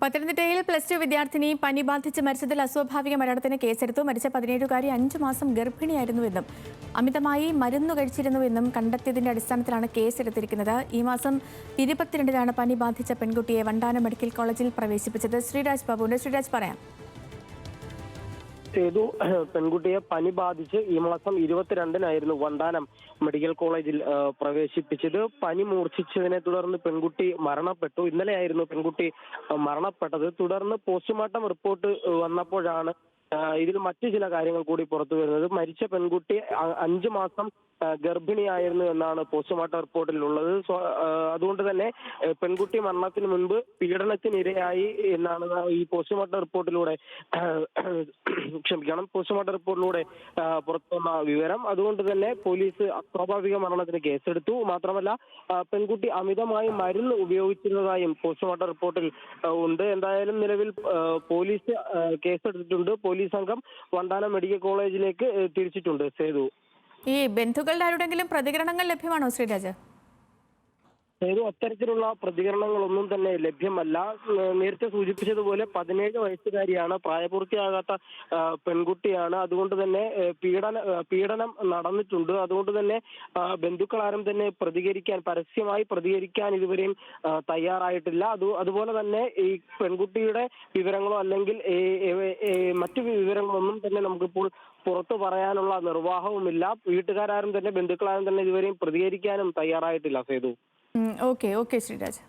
പത്തനംതിട്ടയിൽ +2 വിദ്യാർത്ഥിനി പനി ബാധിച്ച് മരിച്ചതിൽ അസ്വാഭാവിക മരണത്തിന് കേസെടുത്തു. മരിച്ച 17-കാരി 5 മാസം ഗർഭിണിയായിരുന്നുവെന്നും അമിതമായി മരുന്ന് കഴിച്ചിരുന്നുവെന്നും കണ്ടെത്തിയതിന്റെ അടിസ്ഥാനത്തിലാണ് കേസെടുത്തിരിക്കുന്നത്. ഈ മാസം 22-നാണ് പനി ബാധിച്ച പെൺകുട്ടിയെ വണ്ടാനം മെഡിക്കൽ കോളേജിൽ പ്രവേശിപ്പിച്ചത്. ശ്രീരാജ് ബാബുവിന്റെ ശ്രീരാജ് പറയാം. പെൺകുട്ടിയെ പനി ബാധിച്ച് ഈ മാസം 22-നായിരുന്നു വണ്ടാനം മെഡിക്കൽ കോളേജിൽ പ്രവേശിപ്പിച്ചത്. പനി മൂർച്ഛിച്ചതിനെ തുടർന്ന് പെൺകുട്ടി മരണപ്പെട്ടു. ഇന്നലെയായിരുന്നു പെൺകുട്ടി മരണപ്പെട്ടത്. തുടർന്ന് പോസ്റ്റ്മോർട്ടം റിപ്പോർട്ട് വന്നപ്പോഴാണ് ഇതിൽ മറ്റു ചില കാര്യങ്ങൾ കൂടി പുറത്തു വരുന്നത്. മരിച്ച പെൺകുട്ടി 5 മാസം ഗർഭിണിയായിരുന്നു എന്നാണ് പോസ്റ്റ്മോർട്ടം റിപ്പോർട്ടിലുള്ളത്. അതുകൊണ്ട് തന്നെ പെൺകുട്ടി മരണത്തിന് മുൻപ് പീഡനത്തിനിരയായി എന്നാണ് ഈ പോസ്റ്റ്മോർട്ടം റിപ്പോർട്ടിലൂടെ പോസ്റ്റ്മോർട്ടം റിപ്പോർട്ടിലൂടെ പുറത്തു വന്ന വിവരം. അതുകൊണ്ട് തന്നെ പോലീസ് അസ്വാഭാവിക മരണത്തിന് കേസെടുത്തു. മാത്രമല്ല പെൺകുട്ടി അമിതമായി മരുന്ന് ഉപയോഗിച്ചിരുന്നതായും പോസ്റ്റ്മോർട്ടം റിപ്പോർട്ടിൽ ഉണ്ട്. എന്തായാലും നിലവിൽ പോലീസ് കേസെടുത്തിട്ടുണ്ട്. പോലീസ് സംഘം വണ്ടാനം മെഡിക്കൽ കോളേജിലേക്ക് തിരിച്ചിട്ടുണ്ട്. സേതു, ഈ ബന്ധുക്കളുടെ ആരുടെങ്കിലും പ്രതികരണങ്ങൾ ലഭ്യമാണോ ശ്രീരാജ്? അത്തരത്തിലുള്ള പ്രതികരണങ്ങളൊന്നും തന്നെ ലഭ്യമല്ല. നേരത്തെ സൂചിപ്പിച്ചതുപോലെ 17 വയസ്സുകാരിയാണ്, പ്രായപൂർത്തിയാകാത്ത പെൺകുട്ടിയാണ്. അതുകൊണ്ട് തന്നെ പീഡനം നടന്നിട്ടുണ്ട്. അതുകൊണ്ട് തന്നെ ബന്ധുക്കളാരും തന്നെ പരസ്യമായി പ്രതികരിക്കാൻ ഇതുവരെയും തയ്യാറായിട്ടില്ല. അതുപോലെ തന്നെ ഈ പെൺകുട്ടിയുടെ വിവരങ്ങളോ അല്ലെങ്കിൽ മറ്റു വിവരങ്ങളൊന്നും തന്നെ നമുക്കിപ്പോൾ പുറത്തു പറയാനുള്ള നിർവാഹവുമില്ല. വീട്ടുകാരും തന്നെ ബന്ധുക്കളാരും തന്നെ ഇതുവരെയും പ്രതികരിക്കാനും തയ്യാറായിട്ടില്ല. സേതു, ഓക്കെ ശ്രീരാജ്.